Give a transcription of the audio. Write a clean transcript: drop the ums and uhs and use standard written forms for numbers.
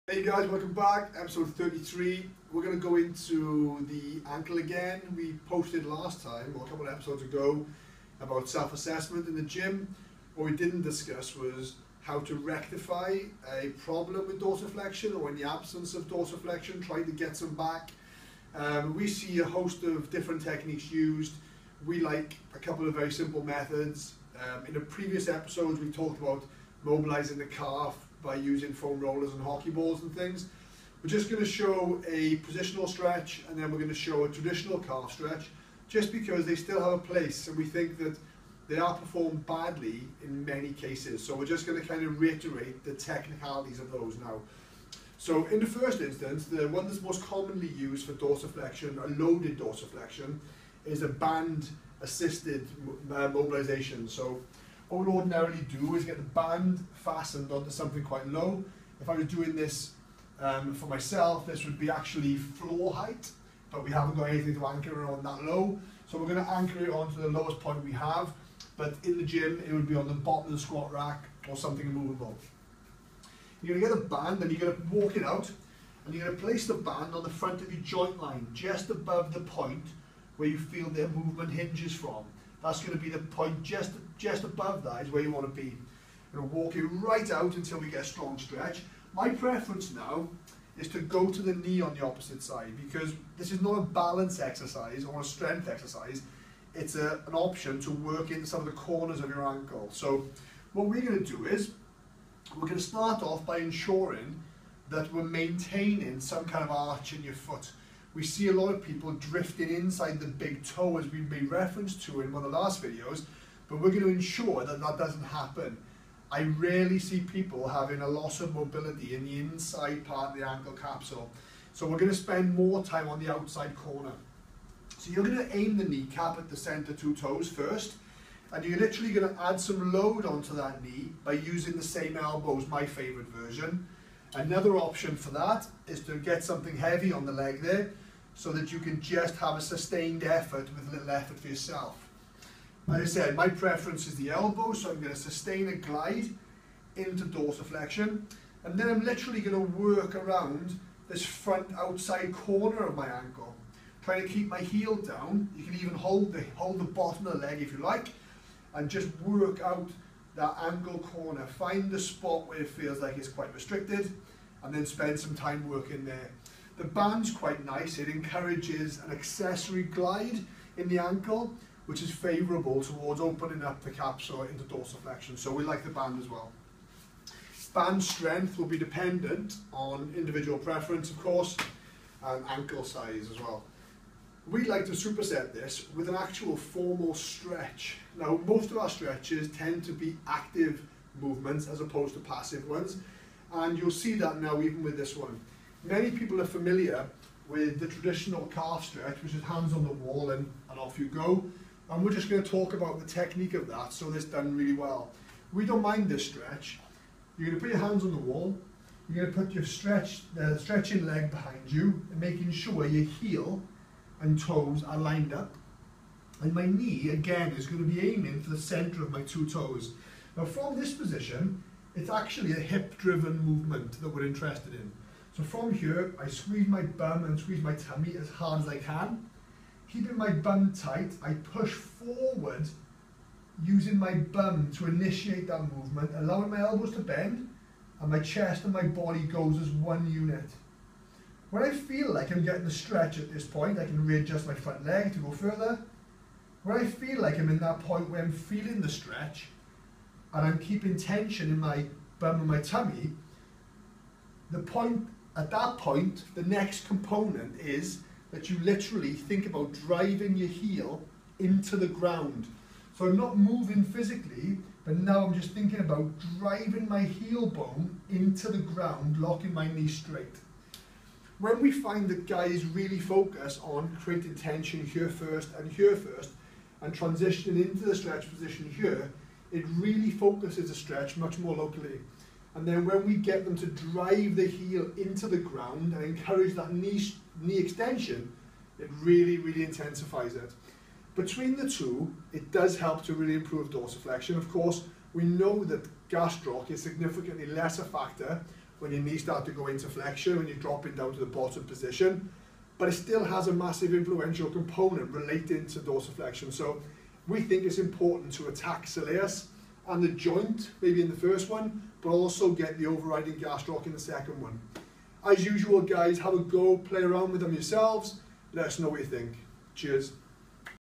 Hey guys, welcome back, episode 33. We're going to go into the ankle again. We posted last time, or a couple of episodes ago, about self-assessment in the gym. What we didn't discuss was how to rectify a problem with dorsiflexion, or in the absence of dorsiflexion, trying to get some back. We see a host of different techniques used. We like a couple of very simple methods. In the previous episodes, we talked about mobilizing the calf by using foam rollers and hockey balls and things. We're just going to show a positional stretch, and then we're going to show a traditional calf stretch, just because they still have a place, and we think that they are performed badly in many cases. So we're just going to kind of reiterate the technicalities of those now. So in the first instance, the one that's most commonly used for dorsiflexion, a loaded dorsiflexion, is a band assisted mobilization. So what we'd ordinarily do is get the band fastened onto something quite low. If I was doing this for myself, this would be actually floor height, but we haven't got anything to anchor it on that low. So we're going to anchor it onto the lowest point we have, but in the gym it would be on the bottom of the squat rack or something movable. You're going to get a band and you're going to walk it out, and you're going to place the band on the front of your joint line, just above the point where you feel the movement hinges from. That's going to be the point just above that is where you want to be. You're going to walk it right out until we get a strong stretch. My preference now is to go to the knee on the opposite side, because this is not a balance exercise or a strength exercise. It's an option to work in some of the corners of your ankle. So what we're going to do is we're going to start off by ensuring that we're maintaining some kind of arch in your foot. We see a lot of people drifting inside the big toe, as we made reference to in one of the last videos, but we're going to ensure that that doesn't happen. I rarely see people having a loss of mobility in the inside part of the ankle capsule. So we're going to spend more time on the outside corner. So you're going to aim the kneecap at the center two toes first, and you're literally going to add some load onto that knee by using the same elbows, my favorite version. Another option for that is to get something heavy on the leg there, so that you can just have a sustained effort with little effort for yourself. As I said, my preference is the elbow, so I'm going to sustain a glide into dorsiflexion, and then I'm literally going to work around this front outside corner of my ankle, trying to keep my heel down. You can even hold the bottom of the leg if you like, and just work out that ankle corner. Find the spot where it feels like it's quite restricted, and then spend some time working there. The band's quite nice. It encourages an accessory glide in the ankle, which is favourable towards opening up the capsule into dorsiflexion. So we like the band as well. Band strength will be dependent on individual preference, of course, and ankle size as well. We like to superset this with an actual formal stretch. Now, most of our stretches tend to be active movements as opposed to passive ones, and you'll see that now even with this one. Many people are familiar with the traditional calf stretch, which is hands on the wall and off you go. And we're just going to talk about the technique of that, so this done really well. We don't mind this stretch. You're going to put your hands on the wall. You're going to put your stretching leg behind you, and making sure your heel and toes are lined up. And my knee, again, is going to be aiming for the center of my two toes. Now from this position, it's actually a hip-driven movement that we're interested in. So from here, I squeeze my bum and squeeze my tummy as hard as I can. Keeping my bum tight, I push forward using my bum to initiate that movement, allowing my elbows to bend, and my chest and my body goes as one unit. When I feel like I'm getting the stretch at this point, I can readjust my front leg to go further. When I feel like I'm in that point where I'm feeling the stretch, and I'm keeping tension in my bum and my tummy, at that point, the next component is that you literally think about driving your heel into the ground. So I'm not moving physically, but now I'm just thinking about driving my heel bone into the ground, locking my knee straight. When we find that guys really focus on creating tension here first, and transitioning into the stretch position here, it really focuses the stretch much more locally. And then when we get them to drive the heel into the ground and encourage that knee extension, it really, really intensifies it. Between the two, it does help to really improve dorsiflexion. Of course, we know that gastroc is significantly less a factor when your knees start to go into flexion, when you're dropping down to the bottom position, but it still has a massive influential component relating to dorsiflexion. So we think it's important to attack soleus and the joint, maybe in the first one, but also get the overriding gastroc in the second one. As usual, guys, have a go, play around with them yourselves. Let us know what you think. Cheers.